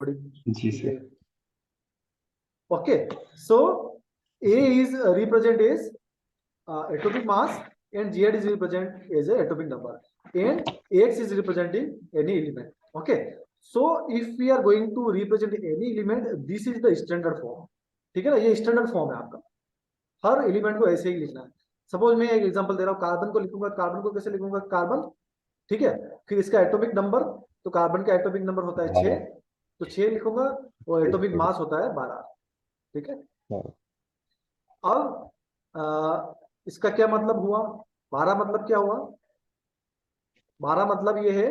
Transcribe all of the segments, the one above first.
थोड़ी जी sir. Okay. So A is represent as atomic mass and Z is represent as a atomic number and X is representing any element. Okay. So if we are going to represent any element, this is the standard form. ठीक है ना, ये standard form है आपका, हर element को ऐसे ही लिखना है। सपोज मैं एक एग्जांपल दे रहा हूँ, कार्बन को लिखूंगा, कार्बन को कैसे लिखूंगा, कार्बन, ठीक है। फिर इसका एटॉमिक नंबर, तो कार्बन का एटॉमिक नंबर होता है 6, तो 6 लिखूंगा, और एटॉमिक मास होता है 12, ठीक है। अब इसका क्या मतलब हुआ, 12 मतलब क्या हुआ, 12 मतलब ये है,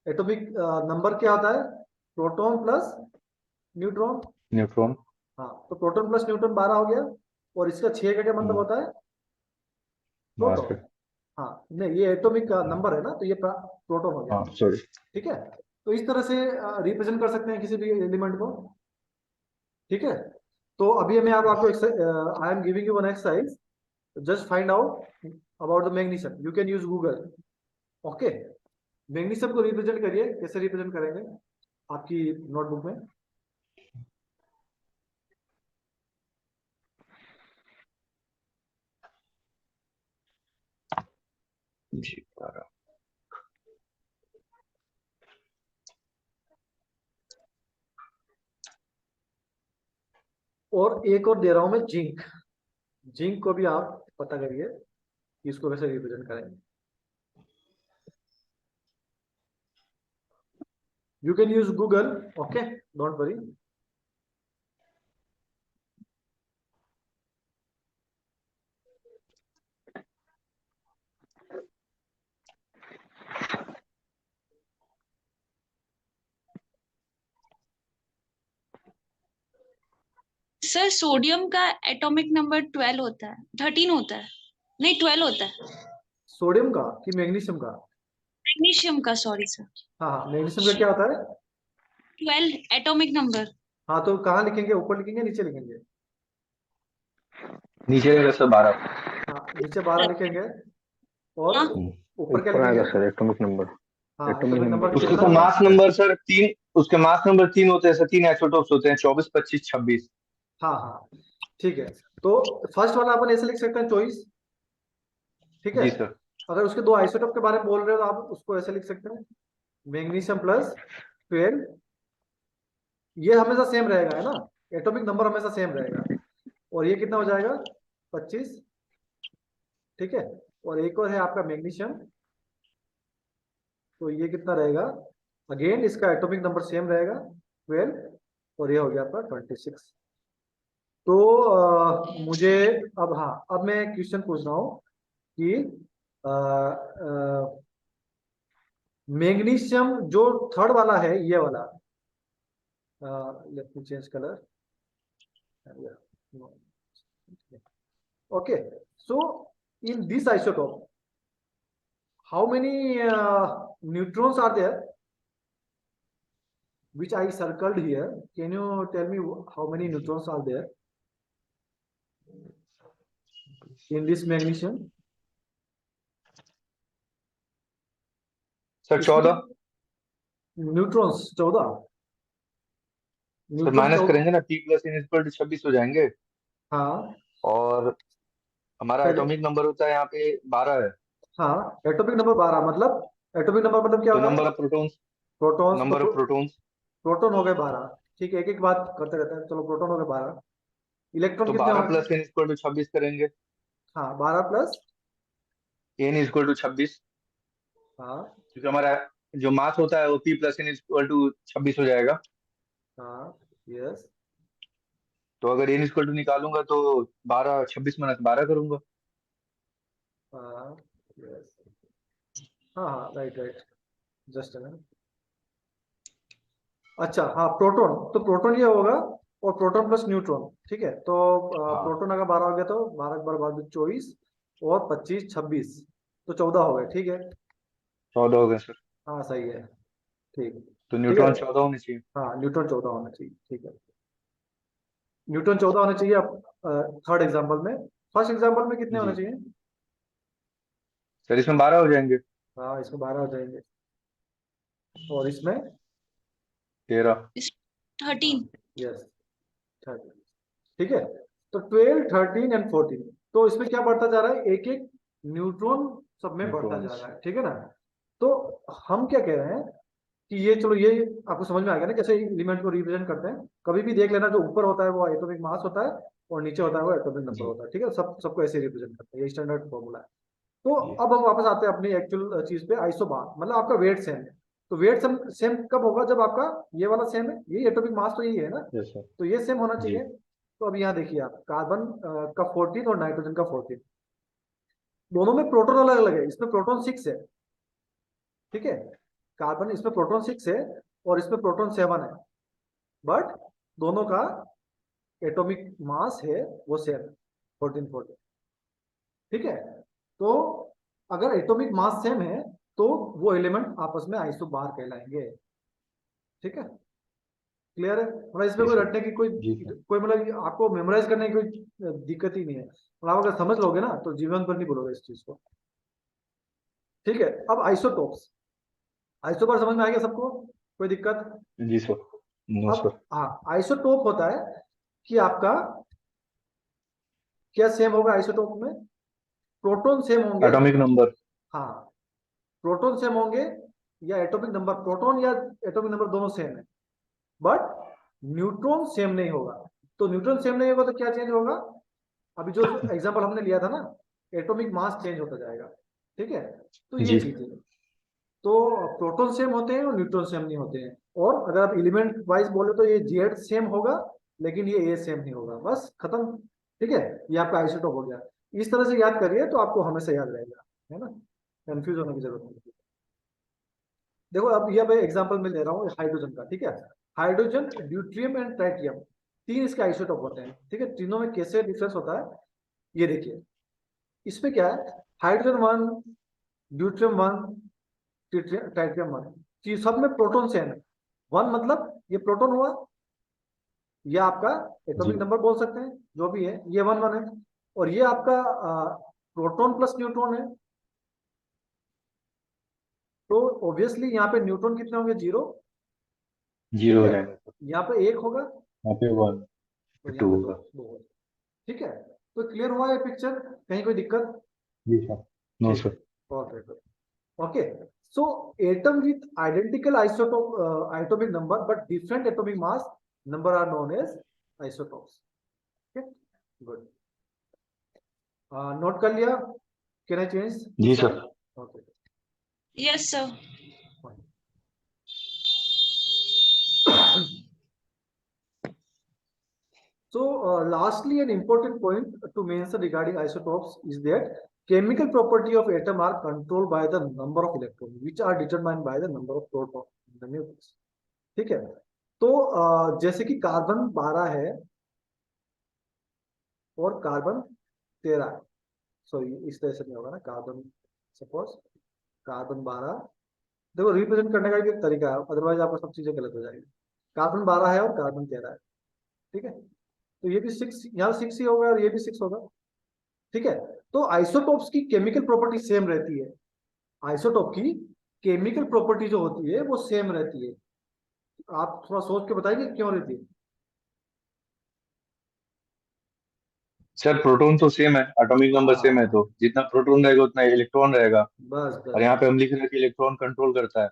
एटॉमिक नंबर क्या होता है, प्रोटॉन प्लस न्यूट्रॉन। न्यूट्रॉन। हाँ, तो प्रोटॉन प्लस न्यूट्रॉन 12 हो गया, और इसका 6 का क्या मतलब होता है, मास। प्रोटॉन। हाँ, नहीं ये एटॉमिक नंबर है ना, तो ये प्रोटॉन हो गया। हाँ सॉरी। ठीक है, तो इस तरह से रिप्रेजेंट कर सकते हैं किसी भी एलिमेंट को। ठीक है, तो अभी मैं आपको I am giving you one exercise, just find out about the magnesium, you can use Google. Okay, magnesium को रिप्रेजेंट करिए, कैसे रिप्रेजेंट करेंगे आपकी नोटबुक में। जी 12। और एक और दे रहा हूं मैं, जिंक। जिंक को भी आप पता करिए कि इसको कैसे रिप्रेजेंट करेंगे। You can use Google, okay, don't worry. Sir sodium का एटॉमिक नंबर 12 होता है, 13 होता है, नहीं 12 होता है। सोडियम का कि मैग्नीशियम का? मैग्नीशियम का, सॉरी सर। हाँ हाँ, मैग्नीशियम का क्या होता है, 12 एटॉमिक नंबर। हाँ, तो कहाँ लिखेंगे, ऊपर लिखेंगे नीचे लिखेंगे? नीचे रहेगा सर 12। हाँ, नीचे 12 लिखेंगे, और हाँ। ऊपर क्या ऊपर आएगा लिखेंगे? Sir atomic number. हाँ, एटॉमिक एटॉमिक नंबर नंबर नीचे उसके लिखना तो होगा। मास नंबर सर 3, उसके मास नंबर 3 होते हैं सर, 3 आइसोटोप्स होते हैं, 24, 25, 26। हाँ हाँ, ठीक है, तो फर्स्ट वाला अपन ऐसे लिख सकते हैं, चॉइस। ठीक है, जी सर। अगर उसके दो आइसोटोप के बारे में बोल रहे हो तो आप उसको ऐसे लिख सकते हैं, मैग्नीशियम प्लस 12, ये हमेशा सेम रहेगा, है ना, एटॉमिक नंबर हमेशा सेम रहेगा। और ये कितना हो जाएगा, 25। ठीक है, और एक और है आपका मैग्नीशियम, तो ये कितना रहेगा, अगेन इसका एटॉमिक नंबर सेम रहेगा 12, और ये हो गया आपका 26। तो मुझे, अब हाँ, अब मैं क्वेश्चन पूछ रहा हूँ कि मैग्नीशियम जो थर्ड वाला है, ये वाला, let me change colour, okay. So in this isotope, how many neutrons are there which I circled here? Can you tell me how many neutrons are there in this magnesium? Sir 14। Neutrons 14, sir neutron minus 14। करेंगे ना, P plus N equal to 26 हो जाएंगे। हाँ, और हमारा पहले, atomic number होता है यहाँ पे 12 है। हाँ, एटॉमिक नंबर 12 मतलब, एटॉमिक नंबर मतलब क्या तो होता नंबर है, ऑफ प्रोटॉन्स, प्रोटॉन्स, तो नंबर ऑफ प्रोटॉन्स। प्रोटॉन हो गए 12। ठीक है, एक एक बात करते रहते हैं, चलो प्रोटॉन हो गए 12, इलेक्ट्रॉन तो कितने 12 होंगे? प्लस N इक्वल टू 26 करेंगे। हाँ, 12 प्लस, N इक्वल टू 26, हाँ क्योंकि हमारा जो मास होता है वो P plus N equal to 26 हो जाएगा। हाँ, यस, तो अगर N इक्वल टू निकालूंगा तो 12, 26 माइनस 12 करूंगा। हाँ, यस, हाँ हाँ, राइट राइट, जस्ट है। अच्छा, हाँ, प्रोटॉन, तो प्रोटॉन ये होगा, और प्रोटॉन प्लस न्यूट्रॉन, ठीक है, तो हाँ प्रोटॉन अगर 12 हो गया, तो 12 बार बाद 24, और 25, 26, तो 14 हो गए, ठीक है। 14 हो गए सर। हाँ, सही है, ठीक। तो ठीक है, न्यूट्रॉन 14 होने चाहिए। हाँ, न्यूट्रॉन 14 होना चाहिए, ठीक है, न्यूट्रॉन 14 होना चाहिए। अब थर्ड एग्जाम्पल में, फर्स्ट एग्जाम्पल में कितने होने जी चाहिए? सर, इसमें 12 हो जाएंगे। हाँ, इसमें 12 हो जाएंगे, और इसमें 13। 13। यस 13, ठीक है। तो 12, 13 एंड 14, तो इसमें क्या बढ़ता जा रहा है, एक एक न्यूट्रॉन सब में बढ़ता जा न्यूट्रॉन्स। रहा है, ठीक है ना। तो हम क्या कह रहे हैं कि ये चलो ये आपको समझ में आ गया ना कैसे एलिमेंट को रिप्रेजेंट करते हैं। कभी भी देख लेना, जो ऊपर होता है वो एटॉमिक मास होता है और नीचे होता है वो एटॉमिक नंबर जी होता है, ठीक है। सबको ऐसे रिप्रेजेंट करते हैं, ये स्टैंडर्ड फॉर्मूला है। तो जी अब हम वापस आते हैं अपनी एक्चुअल चीज पे, आइसोबार मतलब आपका वेट सेम है। तो वेट सेम सेम कब होगा, जब आपका ये वाला सेम है, ये एटॉमिक मास तो यही है ना, यस सर। तो ये सेम होना जी चाहिए। तो अब यहाँ देखिए आप, कार्बन का 14 और नाइट्रोजन का 14, दोनों में प्रोटॉन अलग अलग है। इसमें प्रोटॉन 6 है, ठीक है। कार्बन इसमें प्रोटॉन 6 है और इसमें प्रोटॉन 7 है, बट दोनों का एटॉमिक मास है वो सेम, 14, 14, ठीक है। तो अगर एटॉमिक मास सेम है तो वो एलिमेंट आपस में आइसोबार कहलाएंगे, ठीक है। क्लियर है, मतलब इसमें जी कोई सर। रटने की कोई जी सर। कोई मतलब आपको मेमोराइज करने की कोई दिक्कत ही नहीं है। मतलब आप अगर समझ लोगे ना तो जीवन पर नहीं बोलोगे इस चीज को, ठीक है। अब आइसोटोप्स, आइसोबार समझ में आ गया सबको, कोई दिक्कत। जी सर। नो अब सर। हाँ, आइसोटोप होता है कि आपका क्या सेम होगा आइसोटोप में, प्रोटॉन सेम होंगे। Atomic number. हाँ, प्रोटॉन सेम होंगे या एटॉमिक नंबर, प्रोटॉन या एटॉमिक नंबर दोनों सेम है, बट न्यूट्रॉन सेम नहीं होगा। तो न्यूट्रॉन सेम नहीं होगा तो क्या चेंज होगा, अभी जो एग्जांपल हमने लिया था ना, एटॉमिक मास चेंज होता जाएगा, ठीक है। तो ये जी चीज है। तो प्रोटॉन सेम होते हैं और न्यूट्रॉन सेम नहीं होते हैं। और अगर आप एलिमेंट वाइज बोले तो ये जेड सेम होगा लेकिन ये ए सेम नहीं होगा, बस खत्म, ठीक है। ये आपका आइसोटोप हो गया। इस तरह से याद करिए तो आपको हमेशा याद रहेगा, है ना, कंफ्यूज होने की जरूरत नहीं। देखो अब ये मैं एग्जांपल में ले रहा हूँ हाइड्रोजन का, ठीक है। हाइड्रोजन, ड्यूट्रियम एंड ट्राइटियम, तीन इसके आइसोटोप होते हैं, ठीक है। तीनों में कैसे डिफरेंस होता है ये देखिए। इसमें क्या है, हाइड्रोजन 1, ड्यूट्रियम 1, ट्राइटियम 1, कि सब में प्रोटॉन सेम है। 1 मतलब ये प्रोटॉन हुआ, ये आपका जी एटॉमिक नंबर बोल सकते हैं, जो भी है ये 1 1 है। और ये आपका प्रोटॉन प्लस न्यूट्रॉन है। तो ऑब्वियसली यहाँ पे न्यूट्रॉन कितने होंगे, 0, जीरो ठीक हो है। जाएगा सर। यहाँ पे 1 होगा यहाँ पे वन और यहाँ टू पे दो होगा। दो होगा, ठीक है। तो क्लियर हुआ ये पिक्चर, कहीं कोई दिक्कत। जी सर। नो ठीक सर। है, okay. So atom with identical isotope atomic number but different atomic mass number are known as isotopes, ठीक है। गुड, नोट कर लिया, कैन आई चेंज जी this sir. Slide, okay. Yes sir. So, lastly, an important point to mention regarding isotopes is that chemical property of atom are controlled by the number of electrons, which are determined by the number of protons in the nucleus. ठीक है। तो जैसे कि carbon 12 है और carbon 13 है, sorry इस तरह से नहीं होगा ना, कार्बन सपोज कार्बन 12, देखो रिप्रेजेंट करने का भी एक तरीका है, अदरवाइज आपको सब चीजें गलत हो जाएगी। कार्बन 12 है और कार्बन 13 है, ठीक है। तो ये भी 6, यहाँ 6 ही होगा और ये भी 6 होगा, ठीक है। तो आइसोटोप्स की केमिकल प्रॉपर्टी सेम रहती है, आइसोटोप की केमिकल प्रॉपर्टी जो होती है वो सेम रहती है। आप थोड़ा सोच के बताइए क्यों रहती है। सर प्रोटॉन तो सेम है, एटॉमिक नंबर सेम है, तो हाँ, जितना प्रोटॉन रहेगा उतना इलेक्ट्रॉन रहेगा। बस और बस यहाँ पे बस, हम लिख रहे हैं कि इलेक्ट्रॉन कंट्रोल करता है।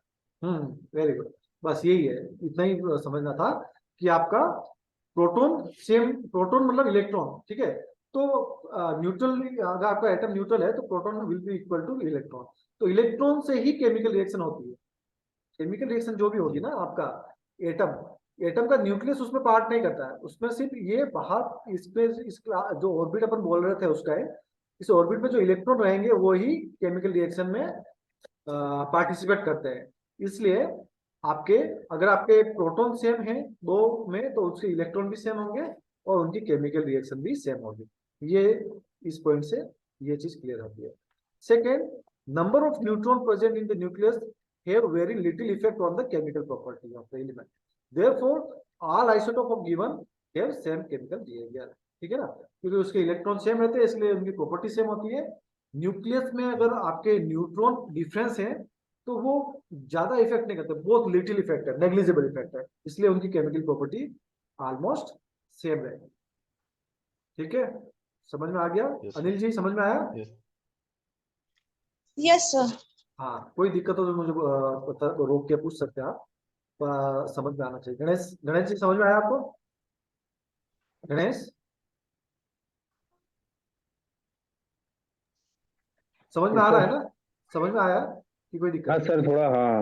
वेरी गुड, बस यही है, इतना ही समझना था कि आपका प्रोटॉन सेम, प्रोटॉन मतलब इलेक्ट्रॉन, ठीक है। तो न्यूट्रल, अगर आपका एटम न्यूट्रल है तो proton will be equal two electron. तो इलेक्ट्रॉन से ही केमिकल रिएक्शन होती है। केमिकल रिएक्शन जो भी होगी ना आपका, एटम, एटम का न्यूक्लियस उसमें पार्ट नहीं करता है, उसमें सिर्फ ये बाहर इसमें जो ऑर्बिट अपन बोल रहे थे उस टाइम, इस ऑर्बिट में जो इलेक्ट्रॉन रहेंगे वो ही केमिकल रिएक्शन में पार्टिसिपेट करते हैं। इसलिए आपके, अगर आपके प्रोटॉन सेम है दो में तो उसके इलेक्ट्रॉन भी सेम होंगे और उनकी केमिकल रिएक्शन भी सेम होगी। ये इस पॉइंट से ये चीज क्लियर होती है। Second, number of neutron present in the nucleus have very little effect on the chemical property of the element. Therefore, all isotope of given have same chemical behavior. ठीक है ना, क्योंकि उसके इलेक्ट्रॉन सेम रहते हैं इसलिए उनकी प्रॉपर्टी सेम होती है। न्यूक्लियस में अगर आपके न्यूट्रॉन डिफरेंस है तो वो ज्यादा इफेक्ट नहीं करते, बहुत लिटिल इफेक्ट है, नेग्लिजिबल इफेक्ट है, इसलिए उनकी केमिकल प्रॉपर्टी ऑलमोस्ट सेम रहेगी। ठीक है, समझ में आ गया? Yes, sir. अनिल जी समझ में आया? Yes. Yes sir. हाँ, कोई दिक्कत हो तो मुझे रोक के पूछ सकते हैं आप, समझ में आना चाहिए। गणेश, गणेश जी समझ में आया आपको? गणेश समझ में आ रहा है ना? समझ में आया कि कोई दिक्कत हाँ नहीं? सर, थोड़ा, हाँ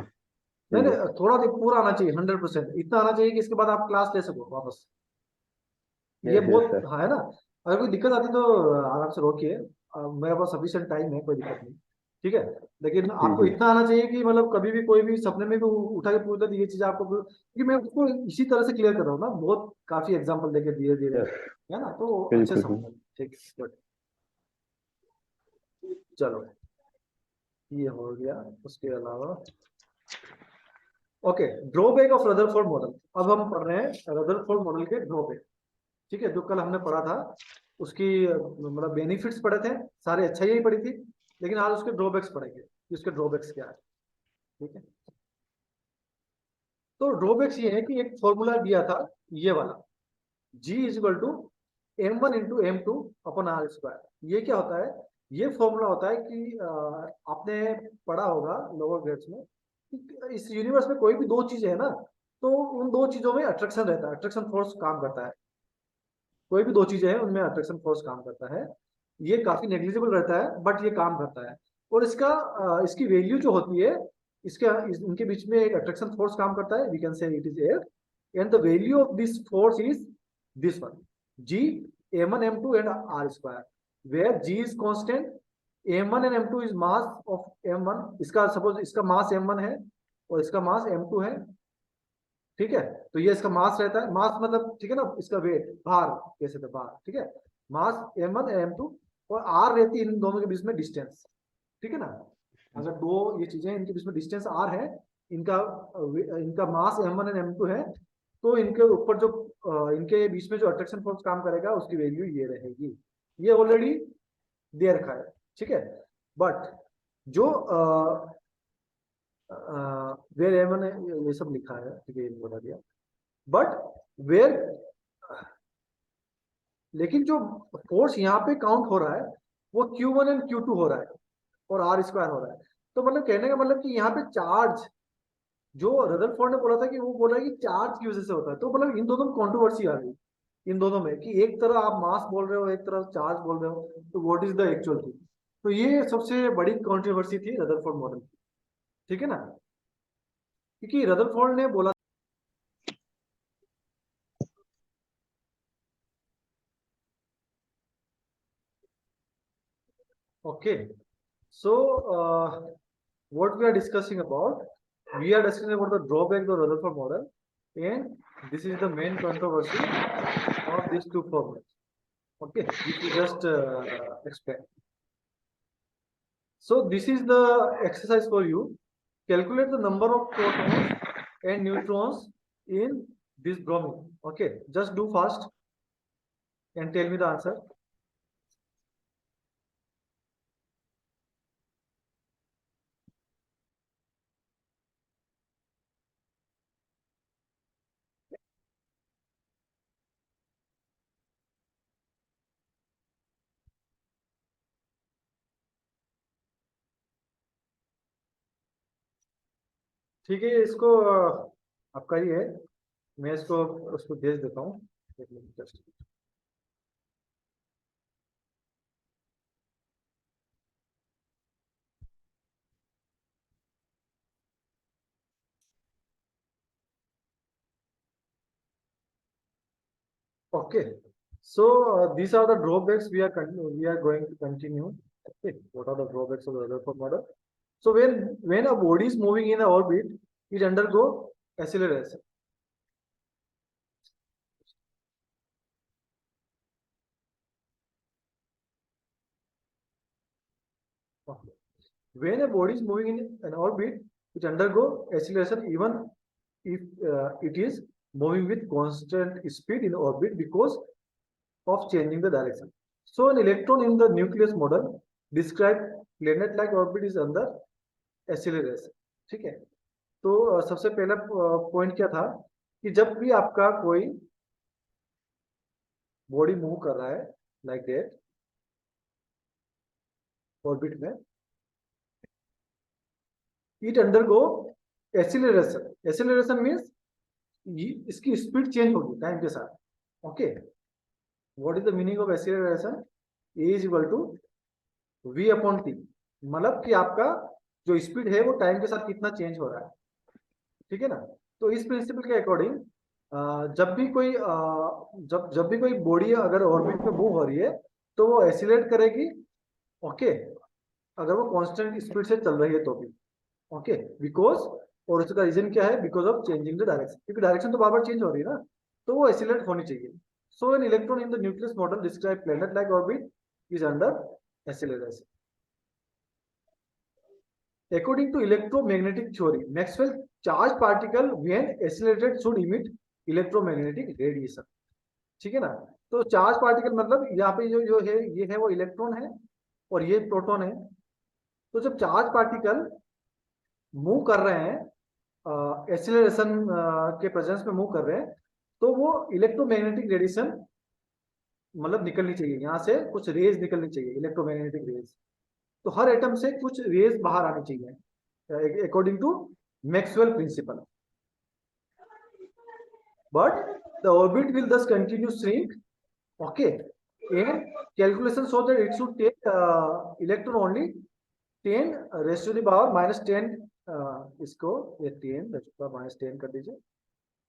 नहीं नहीं, थोड़ा देर पूरा आना चाहिए, 100%, इतना आना चाहिए कि इसके बाद आप क्लास ले सको वापस। ये यस बहुत सर। हाँ है ना। अगर कोई दिक्कत आती तो आराम से रोकिए, मेरे पास सफिशिएंट टाइम है, कोई दिक्कत नहीं। ठीक है, लेकिन आपको जी। इतना आना चाहिए कि मतलब कभी भी कोई भी सपने में भी उठा के पूछता तो ये चीज आपको, क्योंकि मैं उसको इसी तरह से क्लियर कर रहा हूँ ना, बहुत काफी एग्जांपल देके धीरे धीरे, यस, है ना, तो अच्छे बिल्कुल। समझ। ठीक, गुड, चलो ये हो गया। उसके अलावा okay, drawback of Rutherford model. अब हम पढ़ रहे हैं रदरफोर्ड मॉडल के ड्रॉबैक। ठीक है, जो कल हमने पढ़ा था उसकी मतलब बेनिफिट्स पढ़े थे, सारे अच्छाई पढ़ी थी, लेकिन आज उसके ड्रॉबैक्स पढ़ेंगे कि उसके ड्रॉबैक्स क्या है। ठीक है, तो ड्रॉबैक्स ये है कि एक फॉर्मूला दिया था ये वाला, G is equal to M1 into M2 upon R square. ये क्या होता है? ये फॉर्मूला होता है कि आपने पढ़ा होगा लोअर ग्रेड्स में कि इस यूनिवर्स में कोई भी दो चीजें है ना, तो उन दो चीजों में अट्रैक्शन रहता है, अट्रैक्शन फोर्स काम करता है। कोई भी दो चीजें हैं उनमें अट्रैक्शन फोर्स काम करता है। ये काफी नेग्लिजिबल रहता है बट ये काम करता है। और इसका इसकी वैल्यू जो होती है, इनके बीच में एक अट्रैक्शन फोर्स काम करता है, we can say it is air, and the value of this force is this one, G M1 M2 and R square, where G is constant, M1 and M2 is mass of M1, इसका suppose इसका मास M1 है और इसका मास M2 है। ठीक है, तो ये इसका मास रहता है, मास मतलब ठीक है ना, इसका वेट, भार, कैसे थे भार। ठीक है, मास M1 M2 और R रहती है इन दोनों के बीच में डिस्टेंस। ठीक है ना, अगर दो ये चीजें इनके बीच में डिस्टेंस R है, इनका इनका मास M1 एंड M2 है, तो इनके ऊपर जो इनके बीच में जो अट्रैक्शन फोर्स काम करेगा उसकी वैल्यू ये रहेगी। ये ऑलरेडी दे रखा है। ठीक है, बट जो वेयर M1 ये सब लिखा है, ठीक है, ये बता दिया, बट वेयर, लेकिन जो फोर्स यहाँ पे काउंट हो रहा है वो Q1 एंड Q2 हो रहा है और R स्क्वायर हो रहा है। तो मतलब कहने का मतलब कि यहाँ पे चार्ज, जो रदरफोर्ड ने बोला था कि वो बोला कि चार्ज की वजह से होता है, तो मतलब इन दोनों में कंट्रोवर्सी आ गई इन दोनों में कि एक तरह आप मास बोल रहे हो, एक तरह चार्ज बोल रहे हो, तो what is the actual thing. तो ये सबसे बड़ी कंट्रोवर्सी थी रदरफोर्ड मॉडल की। ठीक है ना, क्योंकि रदरफोर्ड ने बोला okay, so what we are discussing about, we are discussing about the drawback of the Rutherford model, and this is the main controversy of these two formulas. Okay, which we just explained. So this is the exercise for you. Calculate the number of protons and neutrons in this bromine. Okay, just do fast and tell me the answer. ठीक है, इसको आपका ही है, मैं इसको उसको भेज देता हूँ। Just okay, so these are the drawbacks we are going to continue. Okay, what are the drawbacks of the Rutherford model? So when a body is moving in an orbit, it undergo acceleration. Okay. When a body is moving in an orbit, it undergo acceleration even if it is moving with constant speed in orbit because of changing the direction. So an electron in the nucleus model described planet-like orbit is under acceleration. ठीक है। तो सबसे पहला point क्या था कि जब भी आपका कोई बॉडी मूव कर रहा है लाइक दैट ऑर्बिट में, it undergo acceleration. Acceleration means इसकी स्पीड चेंज होगी टाइम के साथ। Okay, what is the meaning of acceleration? A is equal to v upon t, मतलब कि आपका जो स्पीड है वो टाइम के साथ कितना चेंज हो रहा है, ठीक है ना। तो इस प्रिंसिपल के अकॉर्डिंग जब भी कोई जब भी कोई बॉडी अगर ऑर्बिट में मूव हो रही है तो वो एक्सीलरेट करेगी। ओके, अगर वो कांस्टेंट स्पीड से चल रही है तो भी। ओके, बिकॉज, और उसका रीजन क्या है? Because of changing the direction, क्योंकि डायरेक्शन तो बार बार चेंज हो रही है ना, तो वो एक्सीलरेट होनी चाहिए। So an electron in the nucleus model describe planet like orbit is under acceleration. According to electromagnetic theory, Maxwell charged particle when accelerated should emit electromagnetic radiation. ठीक है ना। तो चार्ज पार्टिकल मतलब यहाँ पे जो जो है ये है वो इलेक्ट्रॉन है और ये प्रोटॉन है। तो जब चार्ज पार्टिकल मूव कर रहे हैं एक्सीलरेशन के प्रेजेंस में मूव कर रहे हैं, तो वो इलेक्ट्रोमैग्नेटिक रेडिएशन मतलब निकलनी चाहिए, यहाँ से कुछ रेज निकलनी चाहिए, इलेक्ट्रोमैग्नेटिक रेज। तो हर एटम से कुछ रेज बाहर आनी चाहिए according to Maxwell principle. But the orbit will thus continue shrink. Okay, and calculation show that it should take electron only 10 raise to the power -10, इसको ये 10 रेज़ टू द पावर -10 कर दीजिए,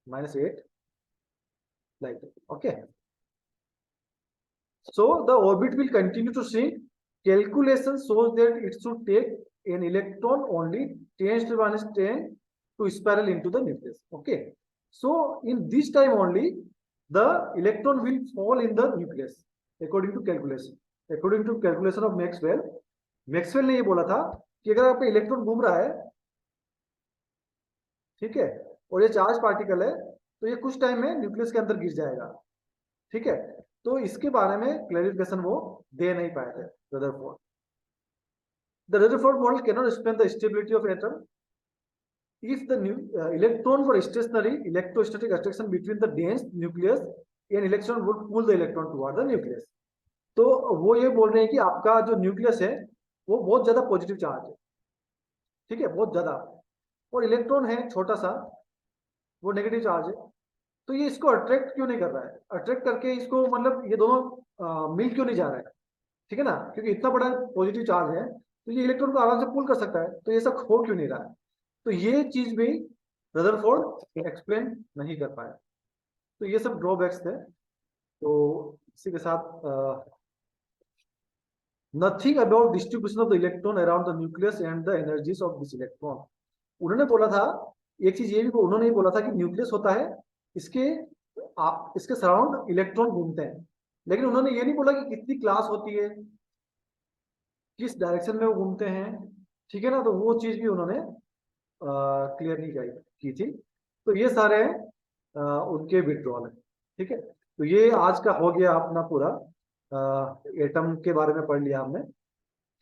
-8 like that. Okay, so the orbit will continue to shrink. Calculation shows that it should take an electron only 10 to the -10 to spiral into the nucleus. Okay, so in this time only the electron will fall in the nucleus according to calculation. According to calculation of Maxwell, Maxwell ने ये बोला था कि अगर आपका electron घूम रहा है, ठीक है, और ये चार्ज पार्टिकल है, तो ये कुछ टाइम में न्यूक्लियस के अंदर गिर जाएगा। ठीक है, तो इसके बारे में क्लैरिफिकेशन वो दे नहीं पाए थे Rutherford. The Rutherford model cannot explain the stability of atom. If the electron were stationary, electrostatic attraction between the dense nucleus and electron would pull the electron toward the nucleus. तो वो ये बोल रहे हैं कि आपका जो न्यूक्लियस है वो बहुत ज्यादा पॉजिटिव चार्ज है, ठीक है, बहुत ज्यादा, और इलेक्ट्रॉन है छोटा सा, वो नेगेटिव चार्ज है। तो ये इसको अट्रैक्ट क्यों नहीं कर रहा है? अट्रैक्ट करके इसको मतलब ये दोनों मिल क्यों नहीं जा रहा है? ठीक है ना, क्योंकि इतना बड़ा पॉजिटिव चार्ज है तो ये इलेक्ट्रॉन को आराम से पुल कर सकता है, तो ये सब हो क्यों नहीं रहा है? तो ये चीज भी रदरफोर्ड एक्सप्लेन नहीं कर पाए। तो ये सब ड्रॉबैक्स थे। तो इसी के साथ nothing about distribution of the electron around the nucleus and the energies of this electron. उन्होंने बोला था, एक चीज ये भी उन्होंने ही बोला था कि न्यूक्लियस होता है, इसके सराउंड इलेक्ट्रॉन घूमते हैं, लेकिन उन्होंने ये नहीं बोला कि कितनी क्लास होती है, किस डायरेक्शन में वो घूमते हैं। ठीक है ना, तो वो चीज भी उन्होंने क्लियर नहीं की थी। तो ये सारे उनके विड्रॉल है। ठीक है, तो ये आज का हो गया अपना पूरा एटम के बारे में पढ़ लिया हमने।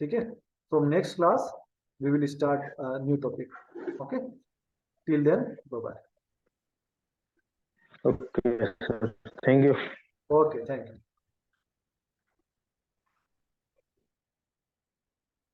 ठीक है, from next class we will start new topic. Okay, till then bye bye. Okay, sir. Thank you. Okay, thank you.